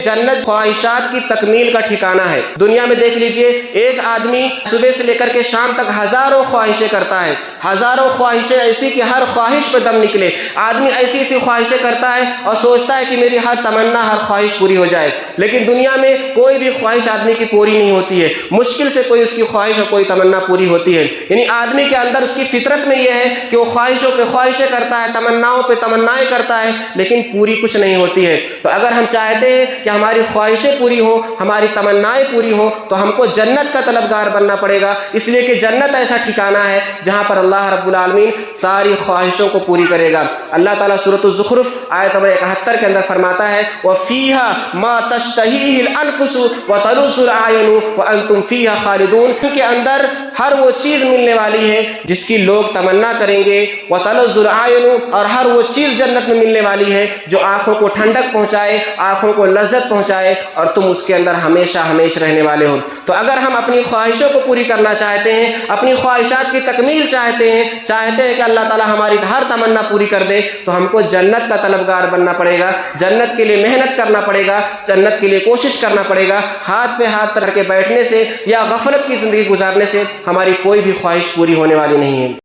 जन्नत ख्वाहिशात की तकमील का ठिकाना है। दुनिया में देख लीजिए, एक आदमी सुबह से लेकर के शाम तक हज़ारों ख्वाहिशें करता है, हज़ारों ख्वाहिशें ऐसी कि हर ख्वाहिश पे दम निकले। आदमी ऐसी ऐसी ख्वाहिशें करता है और सोचता है कि मेरी हर तमन्ना, हर ख्वाहिश पूरी हो जाए, लेकिन दुनिया में कोई भी ख्वाहिश आदमी की पूरी नहीं होती है। मुश्किल से कोई उसकी ख्वाहिश और कोई तमन्ना पूरी होती है। यानी आदमी के अंदर उसकी फितरत में यह है कि वो ख्वाहिशों पे ख्वाहिशें करता है, तमन्नाओं पे तमन्नाएं करता है, लेकिन पूरी कुछ नहीं होती है। तो अगर हम चाहते हैं कि हमारी ख्वाहिशें पूरी हो, हमारी तमन्नाएं पूरी हो, तो हमको जन्नत का तलबगार बनना पड़ेगा। इसलिए कि जन्नत ऐसा ठिकाना है जहाँ पर अल्लाह रब्बुल आलमीन सारी ख्वाहिशों को पूरी करेगा। अल्लाह ताला सूरत ज़ुख़रुफ़ आयत नंबर 71 के अंदर फरमाता है, वफ़ीहा मा तश्तहीहिल अनफुसु व तलुज़्ज़ुल आयनु व अंतुम फ़ीहा खालिदून। के अंदर हर वो चीज़ मिलने वाली है जिसकी लोग तमन्ना करेंगे, व तलुज़्ज़ुल आयनु, और हर वो चीज़ जन्नत में मिलने वाली है जो आँखों को ठंडक पहुँचाए, आँखों को लज्जत पहुँचाए, और तुम उसके अंदर हमेशा हमेशा रहने वाले हो। तो अगर हम अपनी ख्वाहिशों को पूरी करना चाहते हैं, अपनी ख्वाहिशात की तकमील चाहते हैं कि अल्लाह ताला हमारी हर तमन्ना पूरी कर दे, तो हमको जन्नत का तलबगार बनना पड़ेगा, जन्नत के लिए मेहनत करना पड़ेगा, जन्नत के लिए कोशिश करना पड़ेगा। हाथ पे हाथ रख के बैठने से या गफलत की ज़िंदगी गुजारने से हमारी कोई भी ख्वाहिश पूरी होने वाली नहीं है।